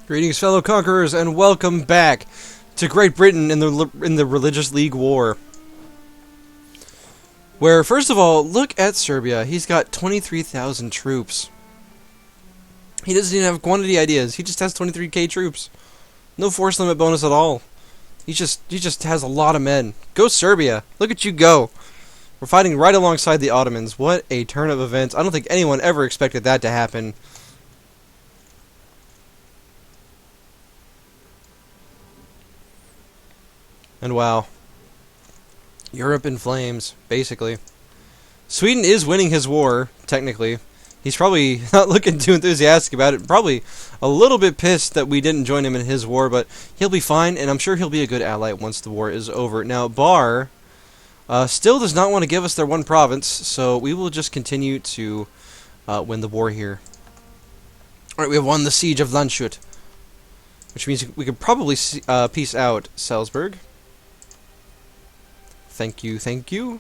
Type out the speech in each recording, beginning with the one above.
Greetings, fellow conquerors, and welcome back to Great Britain in the Religious League War. Where, first of all, look at Serbia. He's got 23,000 troops. He doesn't even have quantity ideas. He just has 23k troops. No force limit bonus at all. He just has a lot of men. Go Serbia! Look at you go! We're fighting right alongside the Ottomans. What a turn of events. I don't think anyone ever expected that to happen. And wow. Europe in flames, basically. Sweden is winning his war, technically. He's probably not looking too enthusiastic about it. Probably a little bit pissed that we didn't join him in his war, but he'll be fine, and I'm sure he'll be a good ally once the war is over. Now, Bar still does not want to give us their one province, so we will just continue to win the war here. Alright, we have won the siege of Landshut, which means we could probably peace out Salzburg. Thank you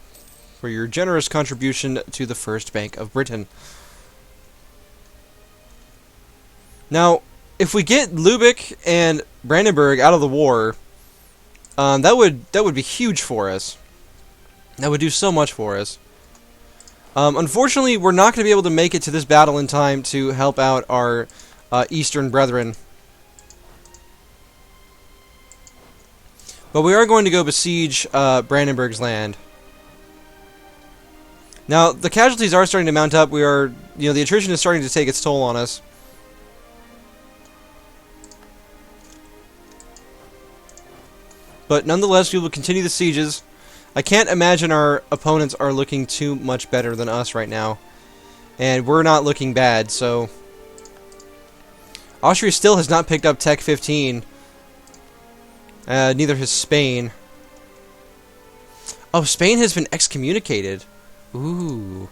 for your generous contribution to the First Bank of Britain. Now, if we get Lübeck and Brandenburg out of the war, that would be huge for us. That would do so much for us. Unfortunately, we're not going to be able to make it to this battle in time to help out our Eastern brethren. But we are going to go besiege Brandenburg's land. Now, the casualties are starting to mount up. The attrition is starting to take its toll on us. But nonetheless, we will continue the sieges. I can't imagine our opponents are looking too much better than us right now. And we're not looking bad, so... Austria still has not picked up Tech 15. Neither has Spain. Oh, Spain has been excommunicated. Ooh.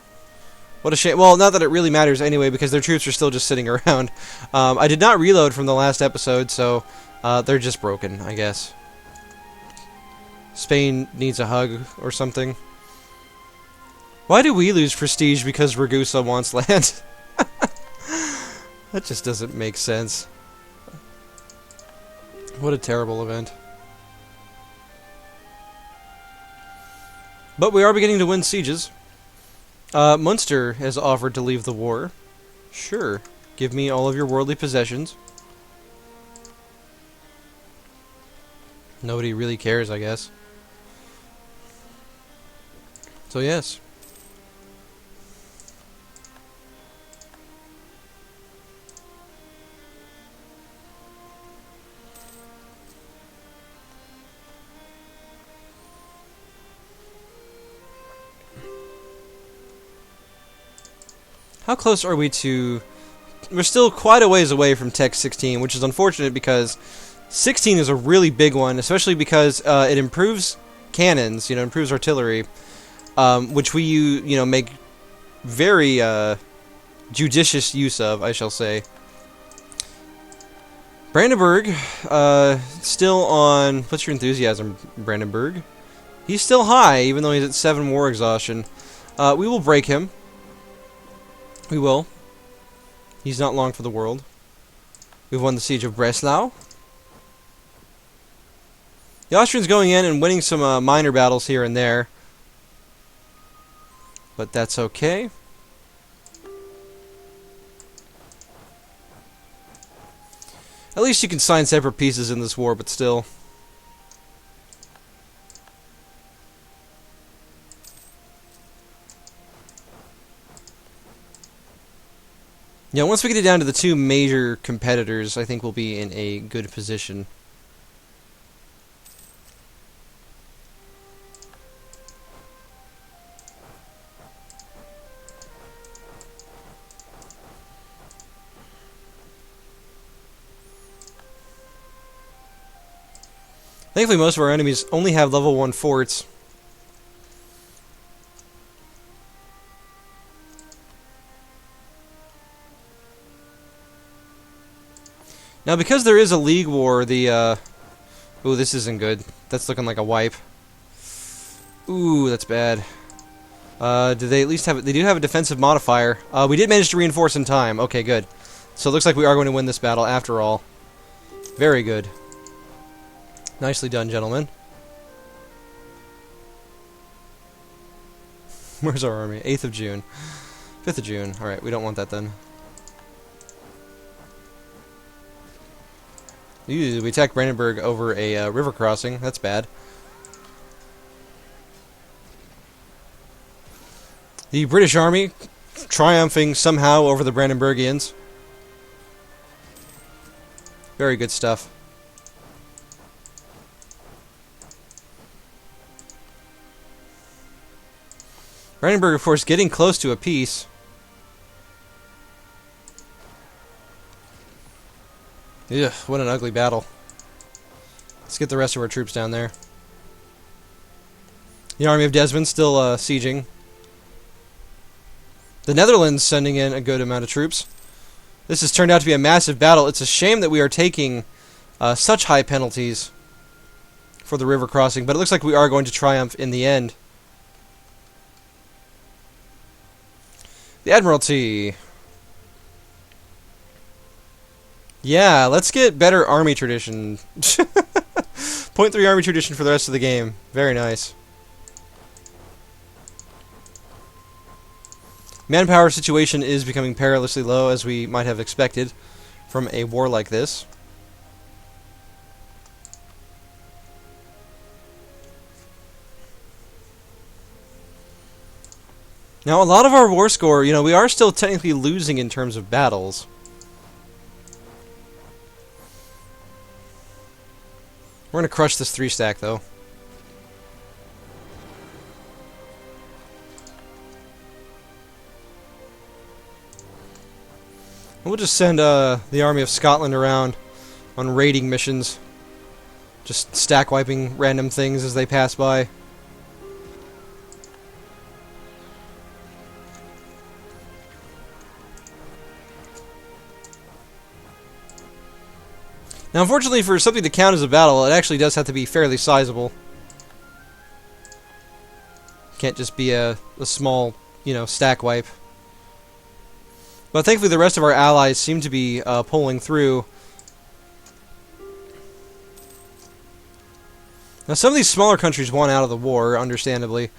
What a shame. Well, not that it really matters anyway, because their troops are still just sitting around. I did not reload from the last episode, so they're just broken, I guess. Spain needs a hug or something. Why do we lose prestige because Ragusa wants land? That just doesn't make sense. What a terrible event. But we are beginning to win sieges. Munster has offered to leave the war. Sure. Give me all of your worldly possessions. Nobody really cares, I guess. So yes. How close are we to... We're still quite a ways away from Tech 16, which is unfortunate because 16 is a really big one, especially because it improves cannons, improves artillery, which we, make very judicious use of, I shall say. Brandenburg, still on... What's your enthusiasm, Brandenburg? He's still high, even though he's at 7 war exhaustion. We will break him. We will. He's not long for the world. We've won the siege of Breslau. The Austrians going in and winning some minor battles here and there. But that's okay. At least you can sign separate pieces in this war, but still. Yeah, once we get it down to the two major competitors, I think we'll be in a good position. Thankfully, most of our enemies only have level 1 forts. Now, because there is a league war, the, Ooh, this isn't good. That's looking like a wipe. Ooh, that's bad. Do they at least have... They do have a defensive modifier. We did manage to reinforce in time. Okay, good. So it looks like we are going to win this battle after all. Very good. Nicely done, gentlemen. Where's our army? 8th of June. 5th of June. Alright, we don't want that then. Ooh, we attacked Brandenburg over a river crossing. That's bad. The British army triumphing somehow over the Brandenburgians. Very good stuff. Brandenburg, of course, getting close to a peace. Ugh, what an ugly battle. Let's get the rest of our troops down there. The army of Desmond still sieging. The Netherlands sending in a good amount of troops. This has turned out to be a massive battle. It's a shame that we are taking such high penalties for the river crossing, but it looks like we are going to triumph in the end. The Admiralty. Yeah, let's get better army tradition. .3 army tradition for the rest of the game. Very nice. Manpower situation is becoming perilously low, as we might have expected from a war like this. Now, a lot of our war score, you know, we are still technically losing in terms of battles. We're going to crush this 3-stack, though. We'll just send the Army of Scotland around on raiding missions. Just stack wiping random things as they pass by. Now, unfortunately, for something to count as a battle, it actually does have to be fairly sizable. Can't just be a small, you know, stack wipe. But thankfully, the rest of our allies seem to be pulling through. Now, some of these smaller countries want out of the war, understandably.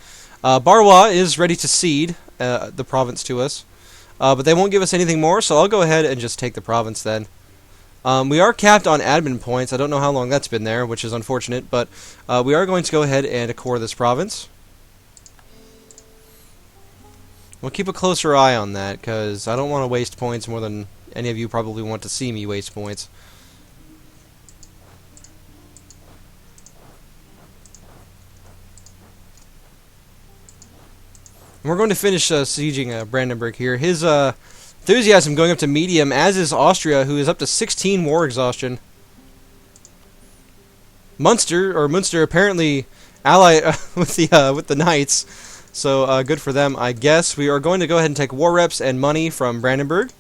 Barwa is ready to cede the province to us. But they won't give us anything more, so I'll go ahead and just take the province then. We are capped on admin points. I don't know how long that's been there, which is unfortunate, but we are going to go ahead and acquire this province. We'll keep a closer eye on that, because I don't want to waste points more than any of you probably want to see me waste points. And we're going to finish sieging Brandenburg here. His enthusiasm going up to medium, as is Austria, who is up to 16 war exhaustion. Munster apparently allied with the Knights, so good for them, I guess. We are going to go ahead and take war reps and money from Brandenburg,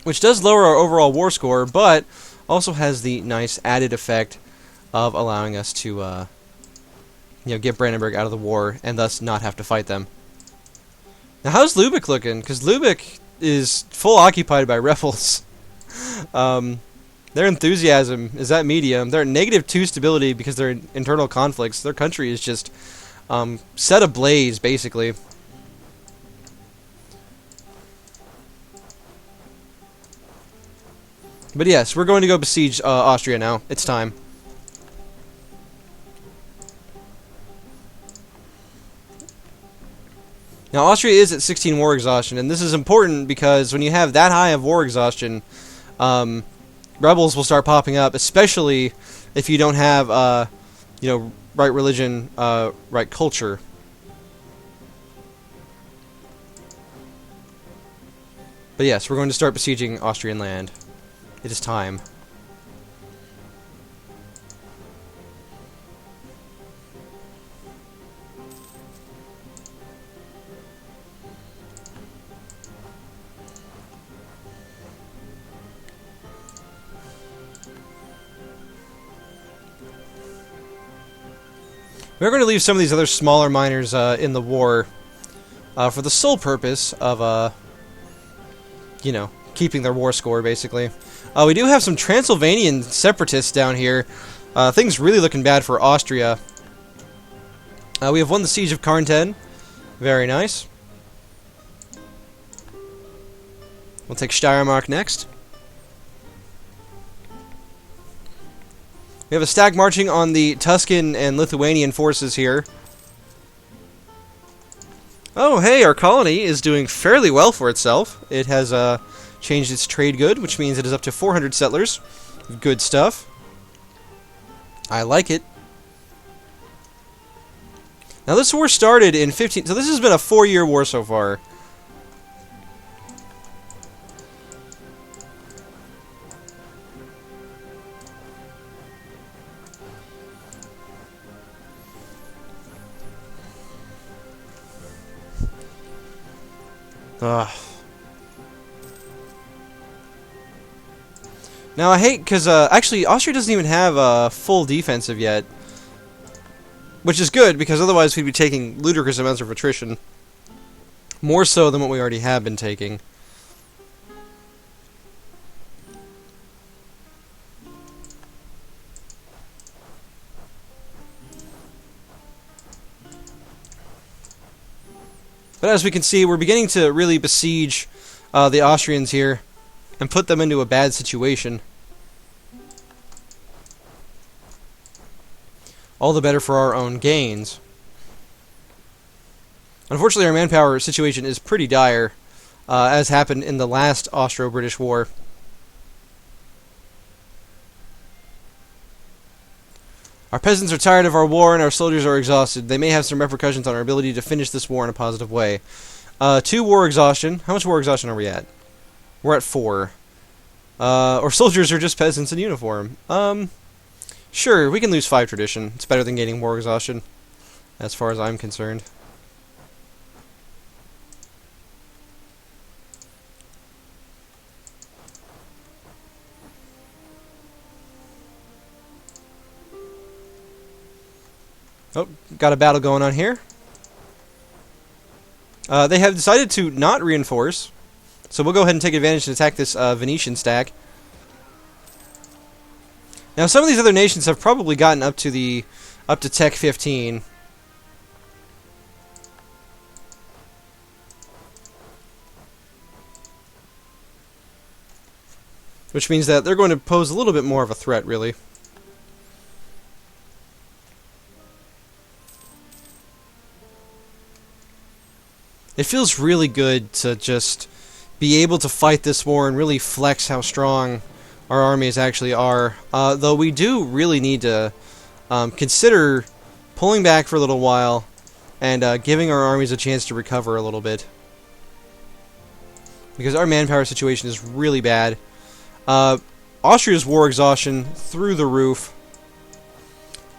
which does lower our overall war score, but also has the nice added effect of allowing us to get Brandenburg out of the war and thus not have to fight them. Now, how's Lübeck looking? Because Lübeck is full occupied by rebels. Their enthusiasm is at medium. They're at -2 stability because they're in internal conflicts. Their country is just set ablaze, basically. But yes, we're going to go besiege Austria now. It's time. Now, Austria is at 16 war exhaustion, and this is important because when you have that high of war exhaustion, rebels will start popping up, especially if you don't have, right religion, right culture. But yes, we're going to start besieging Austrian land. It is time. We're going to leave some of these other smaller miners in the war for the sole purpose of, keeping keeping their war score, basically. We do have some Transylvanian separatists down here. Things really looking bad for Austria. We have won the Siege of Karnten. Very nice. We'll take Steiermark next. We have a stack marching on the Tuscan and Lithuanian forces here. Oh, hey, our colony is doing fairly well for itself. It has changed its trade good, which means it is up to 400 settlers. Good stuff. I like it. Now, this war started in 15... So this has been a 4-year war so far. Now, I hate, because, actually, Austria doesn't even have a full defensive yet. Which is good, because otherwise we'd be taking ludicrous amounts of attrition. More so than what we already have been taking. But as we can see, we're beginning to really besiege the Austrians here and put them into a bad situation. All the better for our own gains. Unfortunately, our manpower situation is pretty dire, as happened in the last Austro-British War. Our peasants are tired of our war and our soldiers are exhausted. They may have some repercussions on our ability to finish this war in a positive way. 2 war exhaustion. How much war exhaustion are we at? We're at 4. Our soldiers are just peasants in uniform. Sure, we can lose 5 tradition. It's better than gaining war exhaustion, as far as I'm concerned. Oh, got a battle going on here. They have decided to not reinforce, so we'll go ahead and take advantage and attack this Venetian stack. Now, some of these other nations have probably gotten up to Tech 15. Which means that they're going to pose a little bit more of a threat, really. It feels really good to just be able to fight this war and really flex how strong our armies actually are. Though we do really need to consider pulling back for a little while and giving our armies a chance to recover a little bit. Because our manpower situation is really bad. Austria's war exhaustion through the roof.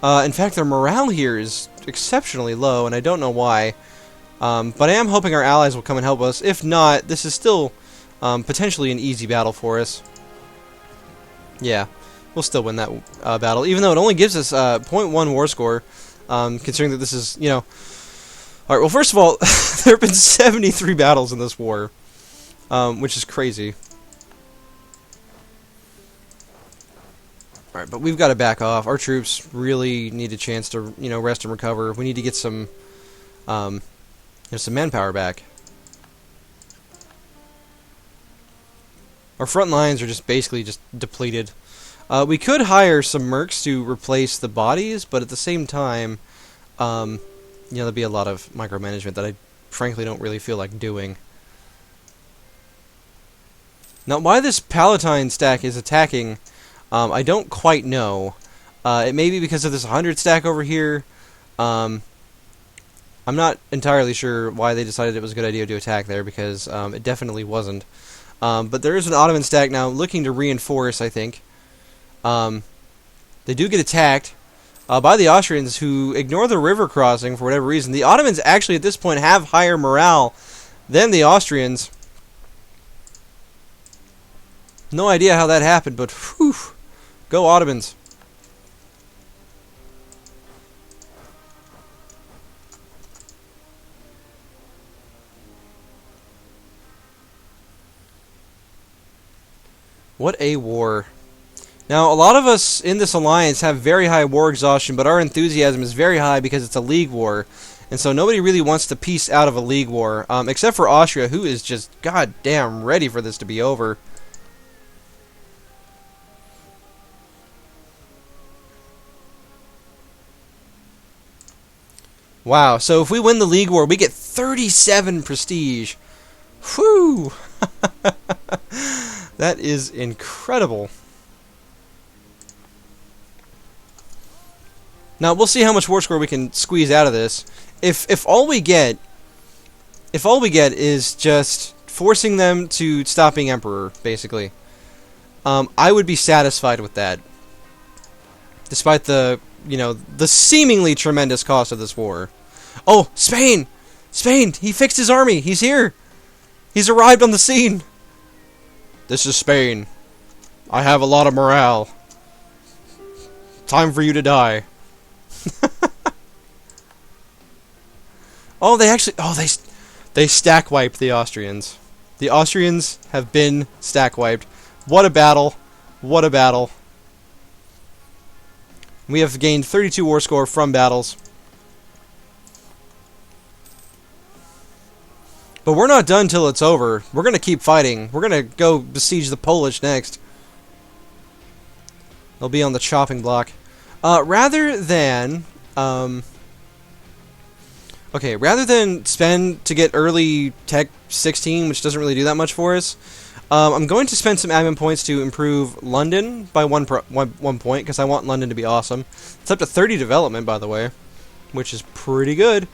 In fact, their morale here is exceptionally low, and I don't know why. But I am hoping our allies will come and help us. If not, this is still potentially an easy battle for us. Yeah, we'll still win that battle, even though it only gives us 0.1 war score, considering that this is, you know... Alright, well, first of all, there have been 73 battles in this war, which is crazy. Alright, but we've got to back off. Our troops really need a chance to, you know, rest and recover. We need to get some manpower back. Our front lines are just basically just depleted. We could hire some mercs to replace the bodies, but at the same time, you know, there'd be a lot of micromanagement that I frankly don't really feel like doing. Now, why this Palatine stack is attacking, I don't quite know. It may be because of this 100 stack over here. I'm not entirely sure why they decided it was a good idea to attack there, because it definitely wasn't. But there is an Ottoman stack now looking to reinforce, I think. They do get attacked by the Austrians, who ignore the river crossing for whatever reason. The Ottomans actually at this point have higher morale than the Austrians. No idea how that happened, but whew, go Ottomans. What a war. Now, a lot of us in this alliance have very high war exhaustion, but our enthusiasm is very high because it's a league war. And so nobody really wants to peace out of a league war, except for Austria, who is just goddamn ready for this to be over. Wow, so if we win the league war, we get 37 prestige. Whew! That is incredible. Now, we'll see how much war score we can squeeze out of this. If all we get is just forcing them to stop being emperor, basically, I would be satisfied with that. Despite the, the seemingly tremendous cost of this war. Oh, Spain! Spain! He fixed his army! He's here! He's arrived on the scene! This is Spain. I have a lot of morale. Time for you to die. Oh, they stack wiped the Austrians. The Austrians have been stack wiped. What a battle. What a battle. We have gained 32 war score from battles. But we're not done till it's over. We're going to keep fighting. We're going to go besiege the Polish next. They'll be on the chopping block. Rather than spend to get early Tech 16, which doesn't really do that much for us, I'm going to spend some admin points to improve London by one point, because I want London to be awesome. It's up to 30 development, by the way, which is pretty good.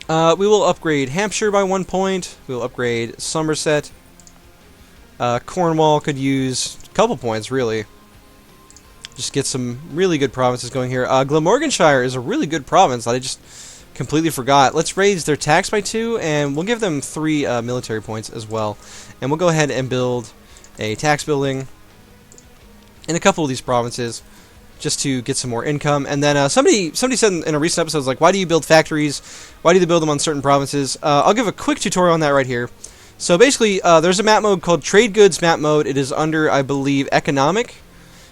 We will upgrade Hampshire by 1 point. We will upgrade Somerset. Cornwall could use a couple points, really. Just get some really good provinces going here. Glamorganshire is a really good province that I just completely forgot. Let's raise their tax by 2, and we'll give them 3 military points as well. And we'll go ahead and build a tax building in a couple of these provinces just to get some more income. And then somebody said in a recent episode, like, why do you build factories? Why do you build them on certain provinces? I'll give a quick tutorial on that right here. So basically, there's a map mode called Trade Goods map mode. It is under, I believe, Economic.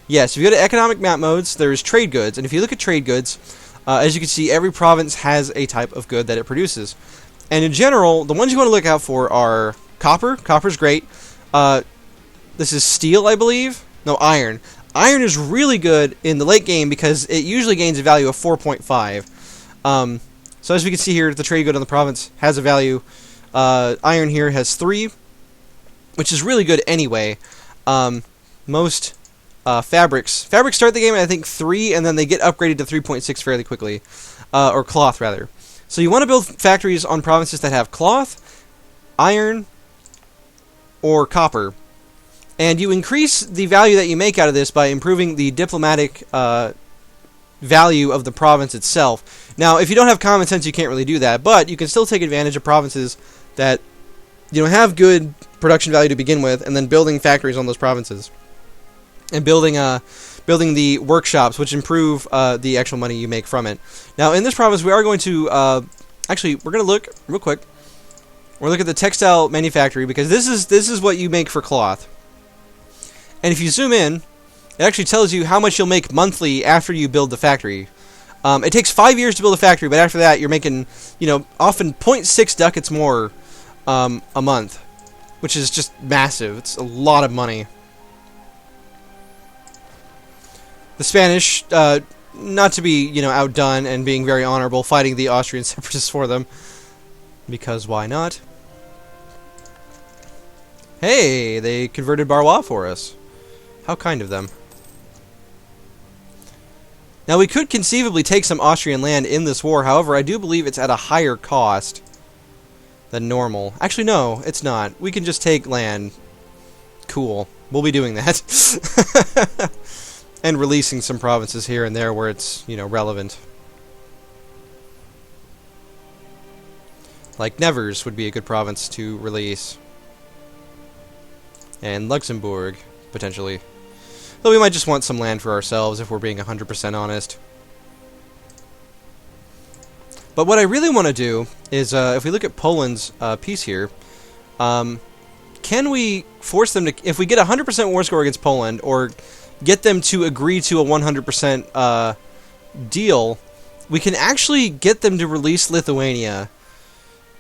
Yes, if you go to Economic map modes, there's Trade Goods. And if you look at Trade Goods, as you can see, every province has a type of good that it produces. And in general, the ones you want to look out for are copper. Copper's great. This is steel, I believe. No, iron. Iron is really good in the late game because it usually gains a value of 4.5. So as we can see here, the trade good on the province has a value. Iron here has 3, which is really good anyway. Most fabrics start the game at, I think, 3, and then they get upgraded to 3.6 fairly quickly. Or cloth, rather. So you want to build factories on provinces that have cloth, iron, or copper. And you increase the value that you make out of this by improving the diplomatic value of the province itself. Now, if you don't have common sense, you can't really do that, but you can still take advantage of provinces that have good production value to begin with, and then building factories on those provinces. And building the workshops, which improve the actual money you make from it. Now, in this province, we are going to... actually, we're going to look real quick. We're going to look at the textile manufactory, because this is what you make for cloth. And if you zoom in, it actually tells you how much you'll make monthly after you build the factory. It takes 5 years to build a factory, but after that, you're making, often 0.6 ducats more a month, which is just massive. It's a lot of money. The Spanish, not to be, outdone and being very honorable, fighting the Austrian separatists for them, because why not? Hey, they converted Barrois for us. How kind of them. Now, we could conceivably take some Austrian land in this war. However, I do believe it's at a higher cost than normal. Actually, no, it's not. We can just take land. Cool. We'll be doing that. And releasing some provinces here and there where it's, relevant. Like Nevers would be a good province to release. And Luxembourg, potentially. Though we might just want some land for ourselves if we're being 100% honest. But what I really want to do is, if we look at Poland's piece here, can we force them to... If we get a 100% war score against Poland, or get them to agree to a 100% deal, we can actually get them to release Lithuania,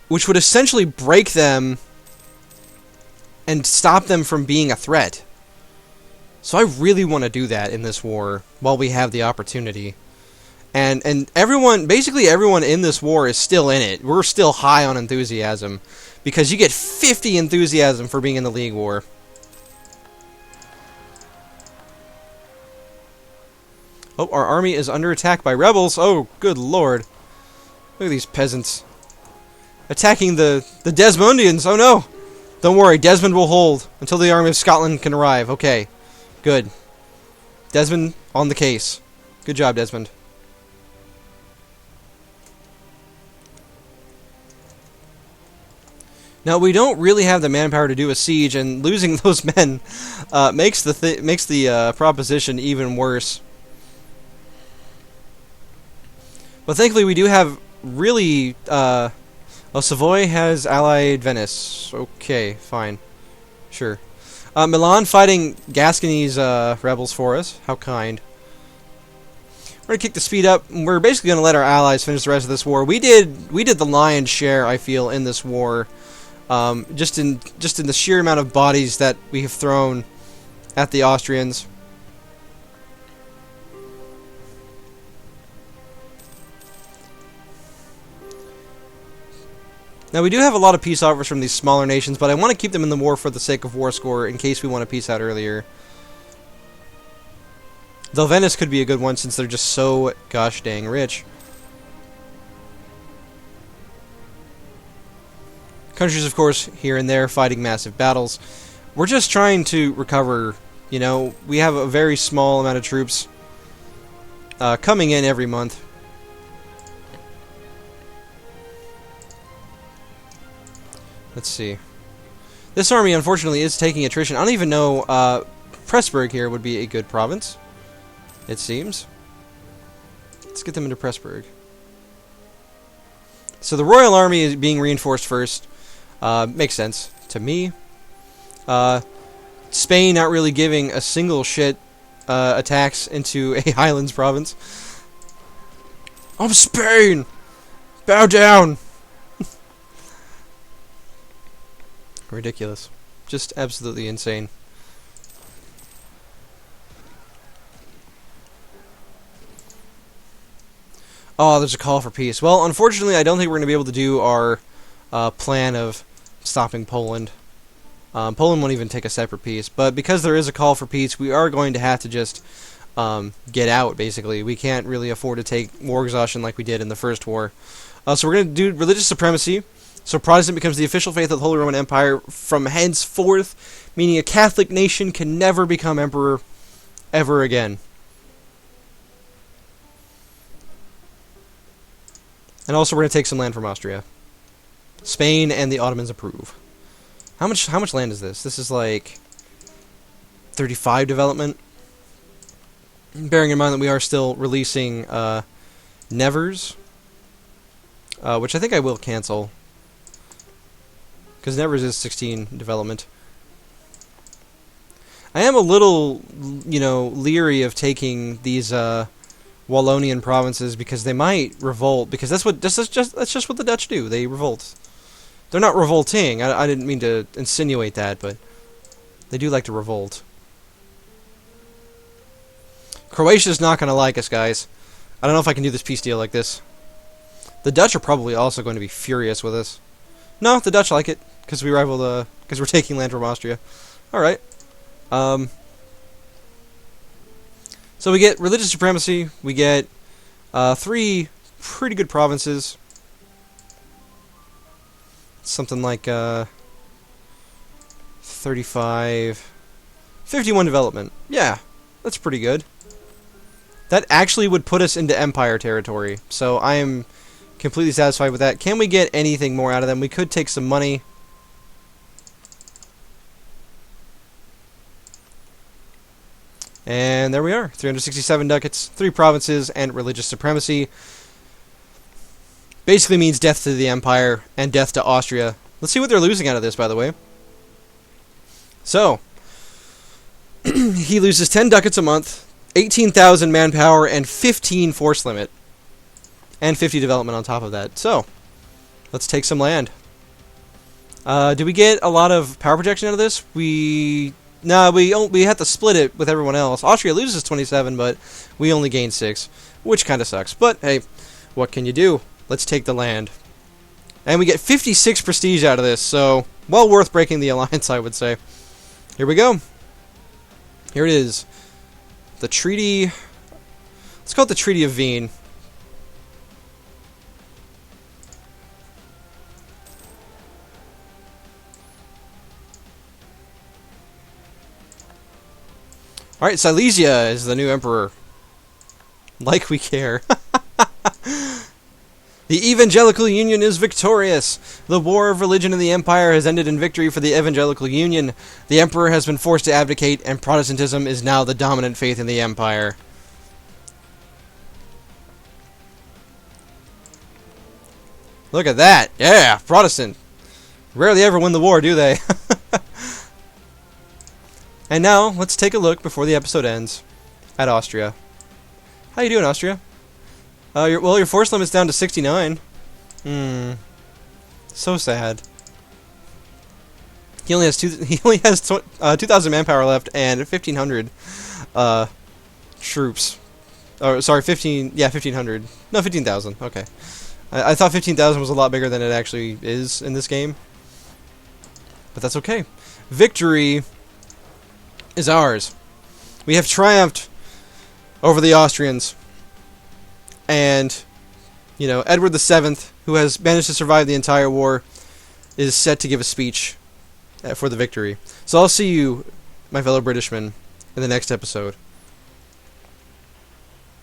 which would essentially break them and stop them from being a threat. So I really want to do that in this war while we have the opportunity. And everyone, basically everyone in this war is still in it. We're still high on enthusiasm, because you get 50 enthusiasm for being in the League War. Oh, our army is under attack by rebels. Oh, good lord. Look at these peasants. Attacking the Desmondians. Oh no! Don't worry, Desmond will hold until the army of Scotland can arrive. Okay, good. Desmond on the case. Good job, Desmond. Now, we don't really have the manpower to do a siege, and losing those men makes the proposition even worse. But thankfully, we do have really... oh, Savoy has allied Venice. Okay, fine. Sure. Milan fighting Gascony's rebels for us. How kind. We're going to kick the speed up. We're basically going to let our allies finish the rest of this war. We did the lion's share, I feel, in this war. Just in the sheer amount of bodies that we have thrown at the Austrians. Now, we do have a lot of peace offers from these smaller nations, but I want to keep them in the war for the sake of war score, in case we want to peace out earlier. Though Venice could be a good one, since they're just so gosh dang rich. Countries, of course, here and there, fighting massive battles. We're just trying to recover, you know. We have a very small amount of troops coming in every month. Let's see. This army, unfortunately, is taking attrition. I don't even know... Pressburg here would be a good province, it seems. Let's get them into Pressburg. So the Royal Army is being reinforced first. Makes sense to me. Spain not really giving a single shit attacks into a Highlands province. Oh, Spain! Bow down! Ridiculous. Just absolutely insane. Oh, there's a call for peace. Well, unfortunately, I don't think we're going to be able to do our plan of stopping Poland. Poland won't even take a separate peace. But because there is a call for peace, we are going to have to just get out, basically. We can't really afford to take war exhaustion like we did in the first war. So we're going to do religious supremacy. So Protestant becomes the official faith of the Holy Roman Empire from henceforth, meaning a Catholic nation can never become emperor ever again. And also we're going to take some land from Austria. Spain and the Ottomans approve. How much land is this? This is like 35 development. Bearing in mind that we are still releasing Nevers, which I think I will cancel. Because Nevers is 16 development. I am a little, you know, leery of taking these Wallonian provinces because they might revolt. Because that's just what the Dutch do. They revolt. They're not revolting. I didn't mean to insinuate that, but they do like to revolt. Croatia's not going to like us, guys. I don't know if I can do this peace deal like this. The Dutch are probably also going to be furious with us. No, the Dutch like it. Because we rival because we're taking land from Austria. Alright. So we get religious supremacy. We get 3 pretty good provinces. Something like 35... 51 development. Yeah, that's pretty good. That actually would put us into Empire territory. So I am completely satisfied with that. Can we get anything more out of them? We could take some money. And there we are. 367 ducats, 3 provinces, and religious supremacy. Basically means death to the Empire and death to Austria. Let's see what they're losing out of this, by the way. So, he loses 10 ducats a month, 18,000 manpower, and 15 force limit. And 50 development on top of that. So, let's take some land. Do we get a lot of power projection out of this? We have to split it with everyone else. Austria loses 27, but we only gain 6, which kind of sucks. But, hey, what can you do? Let's take the land. And we get 56 prestige out of this, so well worth breaking the alliance, I would say. Here we go. Here it is. The Treaty... Let's call it the Treaty of Vienne. Alright, Silesia is the new emperor. Like we care. The Evangelical Union is victorious. The war of religion in the empire has ended in victory for the Evangelical Union. The emperor has been forced to abdicate, and Protestantism is now the dominant faith in the empire. Look at that. Yeah, Protestant. Rarely ever win the war, do they? And now, let's take a look before the episode ends at Austria. How you doing, Austria? Your force limit's down to 69. So sad. He only has 2,000 manpower left and 1,500 troops. Oh, sorry, 1,500. No, 15,000. Okay. I thought 15,000 was a lot bigger than it actually is in this game. But that's okay. Victory is ours. We have triumphed over the Austrians. And, you know, Edward VII, who has managed to survive the entire war, is set to give a speech for the victory. So I'll see you, my fellow Britishmen, in the next episode.